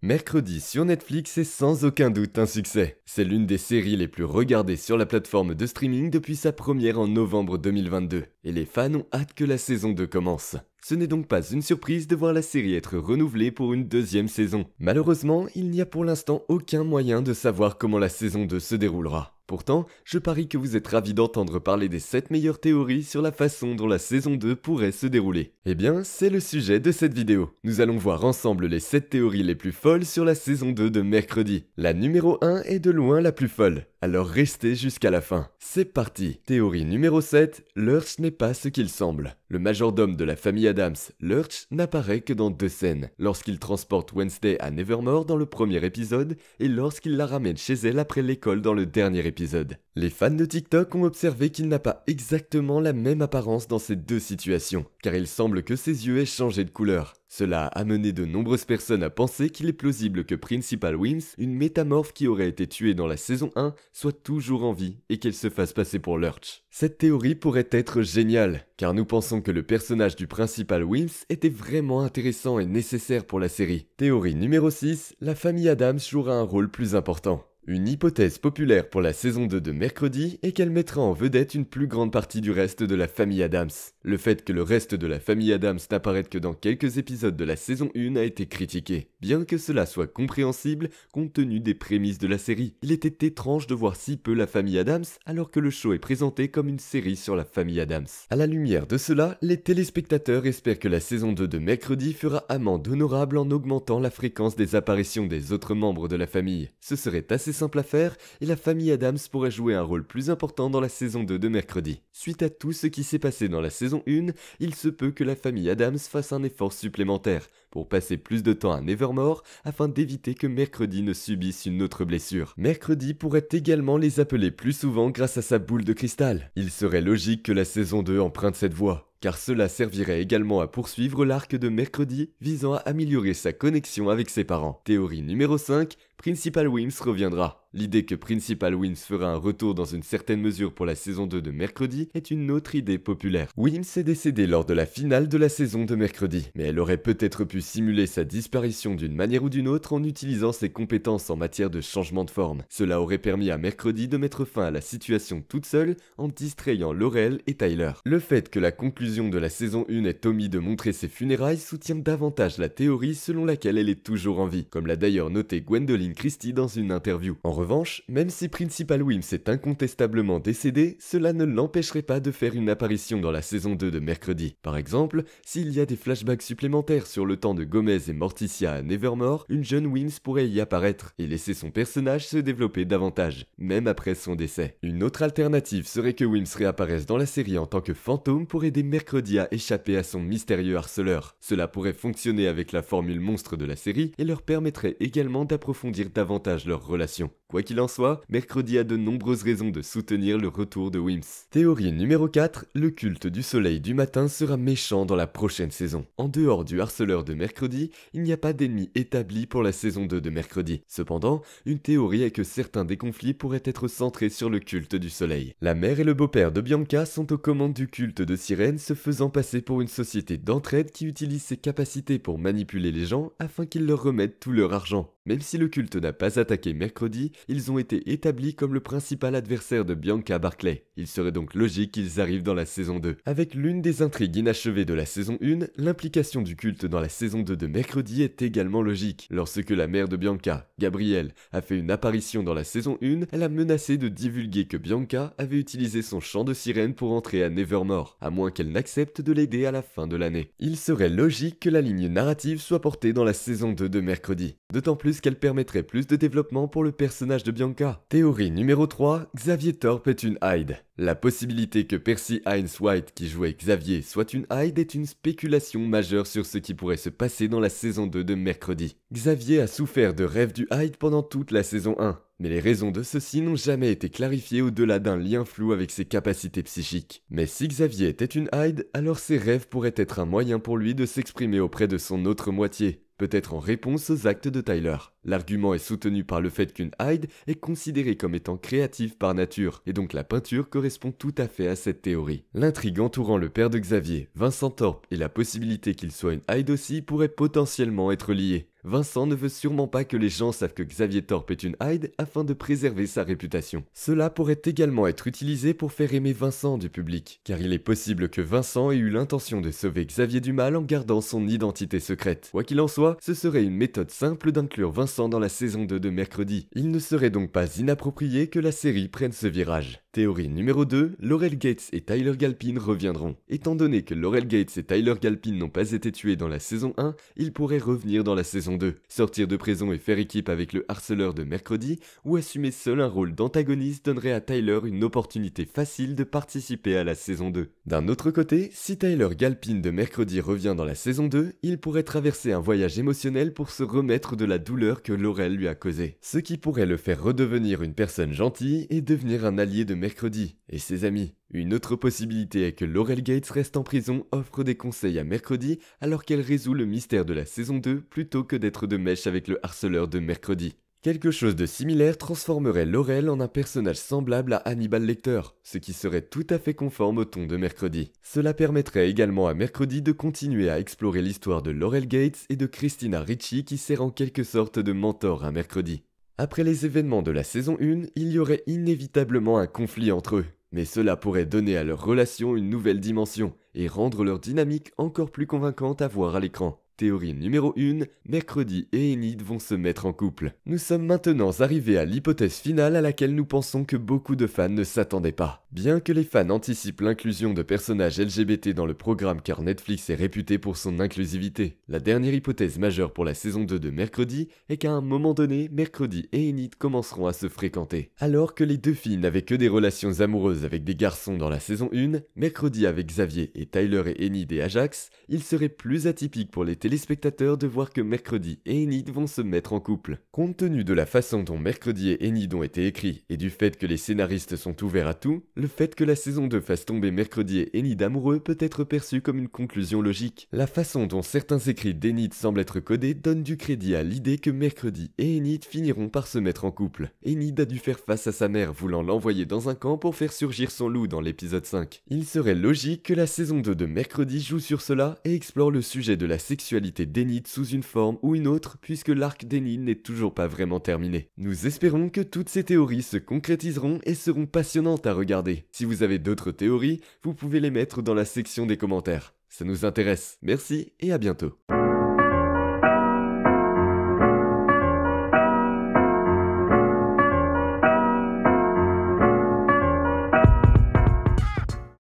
Mercredi sur Netflix est sans aucun doute un succès. C'est l'une des séries les plus regardées sur la plateforme de streaming depuis sa première en novembre 2022, et les fans ont hâte que la saison 2 commence. Ce n'est donc pas une surprise de voir la série être renouvelée pour une deuxième saison. Malheureusement, il n'y a pour l'instant aucun moyen de savoir comment la saison 2 se déroulera. Pourtant, je parie que vous êtes ravis d'entendre parler des 7 meilleures théories sur la façon dont la saison 2 pourrait se dérouler. Eh bien, c'est le sujet de cette vidéo. Nous allons voir ensemble les 7 théories les plus folles sur la saison 2 de Mercredi. La numéro 1 est de loin la plus folle, alors restez jusqu'à la fin. C'est parti. Théorie numéro 7, Lurch n'est pas ce qu'il semble. Le majordome de la famille Addams, Lurch, n'apparaît que dans 2 scènes, lorsqu'il transporte Wednesday à Nevermore dans le premier épisode et lorsqu'il la ramène chez elle après l'école dans le dernier épisode. Les fans de TikTok ont observé qu'il n'a pas exactement la même apparence dans ces deux situations, car il semble que ses yeux aient changé de couleur. Cela a amené de nombreuses personnes à penser qu'il est plausible que Principal Wims, une métamorphe qui aurait été tuée dans la saison 1, soit toujours en vie et qu'elle se fasse passer pour Lurch. Cette théorie pourrait être géniale, car nous pensons que le personnage du Principal Wims était vraiment intéressant et nécessaire pour la série. Théorie numéro 6, la famille Addams jouera un rôle plus important. Une hypothèse populaire pour la saison 2 de Mercredi est qu'elle mettra en vedette une plus grande partie du reste de la famille Addams. Le fait que le reste de la famille Addams n'apparaisse que dans quelques épisodes de la saison 1 a été critiqué. Bien que cela soit compréhensible compte tenu des prémices de la série, il était étrange de voir si peu la famille Addams alors que le show est présenté comme une série sur la famille Addams. À la lumière de cela, les téléspectateurs espèrent que la saison 2 de Mercredi fera amende honorable en augmentant la fréquence des apparitions des autres membres de la famille. Ce serait assez simple à faire et la famille Addams pourrait jouer un rôle plus important dans la saison 2 de Mercredi. Suite à tout ce qui s'est passé dans la saison 1, il se peut que la famille Addams fasse un effort supplémentaire pour passer plus de temps à Nevermore afin d'éviter que Mercredi ne subisse une autre blessure. Mercredi pourrait également les appeler plus souvent grâce à sa boule de cristal. Il serait logique que la saison 2 emprunte cette voie, car cela servirait également à poursuivre l'arc de Mercredi visant à améliorer sa connexion avec ses parents. Théorie numéro 5, Principal Wims reviendra. L'idée que Principal Wims fera un retour dans une certaine mesure pour la saison 2 de Mercredi est une autre idée populaire. Wims est décédée lors de la finale de la saison de Mercredi, mais elle aurait peut-être pu simuler sa disparition d'une manière ou d'une autre en utilisant ses compétences en matière de changement de forme. Cela aurait permis à Mercredi de mettre fin à la situation toute seule en distrayant Laurel et Tyler. Le fait que la conclusion de la saison 1 ait omis de montrer ses funérailles soutient davantage la théorie selon laquelle elle est toujours en vie, comme l'a d'ailleurs noté Gwendoline Christie dans une interview. En revanche, même si Principal Wims est incontestablement décédé, cela ne l'empêcherait pas de faire une apparition dans la saison 2 de Mercredi. Par exemple, s'il y a des flashbacks supplémentaires sur le temps de Gomez et Morticia à Nevermore, une jeune Wims pourrait y apparaître et laisser son personnage se développer davantage, même après son décès. Une autre alternative serait que Wims réapparaisse dans la série en tant que fantôme pour aider Mercredi à échapper à son mystérieux harceleur. Cela pourrait fonctionner avec la formule monstre de la série et leur permettrait également d'approfondir davantage leur relation. Quoi qu'il en soit, Mercredi a de nombreuses raisons de soutenir le retour de Wims. Théorie numéro 4, le culte du soleil du matin sera méchant dans la prochaine saison. En dehors du harceleur de Mercredi, il n'y a pas d'ennemi établi pour la saison 2 de Mercredi. Cependant, une théorie est que certains des conflits pourraient être centrés sur le culte du soleil. La mère et le beau-père de Bianca sont aux commandes du culte de Sirène, se faisant passer pour une société d'entraide qui utilise ses capacités pour manipuler les gens afin qu'ils leur remettent tout leur argent. Même si le culte n'a pas attaqué Mercredi, ils ont été établis comme le principal adversaire de Bianca Barclay. Il serait donc logique qu'ils arrivent dans la saison 2. Avec l'une des intrigues inachevées de la saison 1, l'implication du culte dans la saison 2 de Mercredi est également logique. Lorsque la mère de Bianca, Gabrielle, a fait une apparition dans la saison 1, elle a menacé de divulguer que Bianca avait utilisé son chant de sirène pour entrer à Nevermore, à moins qu'elle n'accepte de l'aider à la fin de l'année. Il serait logique que la ligne narrative soit portée dans la saison 2 de Mercredi. D'autant plus qu'elle permettrait plus de développement pour le personnage de Bianca. Théorie numéro 3, Xavier Thorpe est une Hyde. La possibilité que Percy Hines White, qui jouait Xavier, soit une Hyde est une spéculation majeure sur ce qui pourrait se passer dans la saison 2 de Mercredi. Xavier a souffert de rêves du Hyde pendant toute la saison 1, mais les raisons de ceci n'ont jamais été clarifiées au-delà d'un lien flou avec ses capacités psychiques. Mais si Xavier était une Hyde, alors ses rêves pourraient être un moyen pour lui de s'exprimer auprès de son autre moitié, peut-être en réponse aux actes de Tyler. L'argument est soutenu par le fait qu'une Hyde est considérée comme étant créative par nature, et donc la peinture correspond tout à fait à cette théorie. L'intrigue entourant le père de Xavier, Vincent Thorpe, et la possibilité qu'il soit une Hyde aussi pourrait potentiellement être liée. Vincent ne veut sûrement pas que les gens savent que Xavier Thorpe est une Hyde afin de préserver sa réputation. Cela pourrait également être utilisé pour faire aimer Vincent du public, car il est possible que Vincent ait eu l'intention de sauver Xavier du mal en gardant son identité secrète. Quoi qu'il en soit, ce serait une méthode simple d'inclure Vincent dans la saison 2 de Mercredi. Il ne serait donc pas inapproprié que la série prenne ce virage. Théorie numéro 2, Laurel Gates et Tyler Galpin reviendront. Étant donné que Laurel Gates et Tyler Galpin n'ont pas été tués dans la saison 1, ils pourraient revenir dans la saison 2, sortir de prison et faire équipe avec le harceleur de Mercredi, ou assumer seul un rôle d'antagoniste donnerait à Tyler une opportunité facile de participer à la saison 2. D'un autre côté, si Tyler Galpin de Mercredi revient dans la saison 2, il pourrait traverser un voyage émotionnel pour se remettre de la douleur que Laurel lui a causée, ce qui pourrait le faire redevenir une personne gentille et devenir un allié de Mercredi et ses amis. Une autre possibilité est que Laurel Gates reste en prison, offre des conseils à Mercredi alors qu'elle résout le mystère de la saison 2 plutôt que d'être de mèche avec le harceleur de Mercredi. Quelque chose de similaire transformerait Laurel en un personnage semblable à Hannibal Lecter, ce qui serait tout à fait conforme au ton de Mercredi. Cela permettrait également à Mercredi de continuer à explorer l'histoire de Laurel Gates et de Christina Ricci qui sert en quelque sorte de mentor à Mercredi. Après les événements de la saison 1, il y aurait inévitablement un conflit entre eux, mais cela pourrait donner à leur relation une nouvelle dimension et rendre leur dynamique encore plus convaincante à voir à l'écran. Théorie numéro 1, Mercredi et Enid vont se mettre en couple. Nous sommes maintenant arrivés à l'hypothèse finale à laquelle nous pensons que beaucoup de fans ne s'attendaient pas. Bien que les fans anticipent l'inclusion de personnages LGBT dans le programme car Netflix est réputé pour son inclusivité, la dernière hypothèse majeure pour la saison 2 de Mercredi est qu'à un moment donné, Mercredi et Enid commenceront à se fréquenter. Alors que les deux filles n'avaient que des relations amoureuses avec des garçons dans la saison 1, Mercredi avec Xavier et Tyler et Enid et Ajax, il serait plus atypique pour les téléspectateurs de voir que Mercredi et Enid vont se mettre en couple. Compte tenu de la façon dont Mercredi et Enid ont été écrits et du fait que les scénaristes sont ouverts à tout, le fait que la saison 2 fasse tomber Mercredi et Enid amoureux peut être perçu comme une conclusion logique. La façon dont certains écrits d'Enid semblent être codés donne du crédit à l'idée que Mercredi et Enid finiront par se mettre en couple. Enid a dû faire face à sa mère voulant l'envoyer dans un camp pour faire surgir son loup dans l'épisode 5. Il serait logique que la saison 2 de Mercredi joue sur cela et explore le sujet de la sexualité d'Enid sous une forme ou une autre puisque l'arc d'Enid n'est toujours pas vraiment terminé. Nous espérons que toutes ces théories se concrétiseront et seront passionnantes à regarder. Si vous avez d'autres théories, vous pouvez les mettre dans la section des commentaires. Ça nous intéresse. Merci et à bientôt.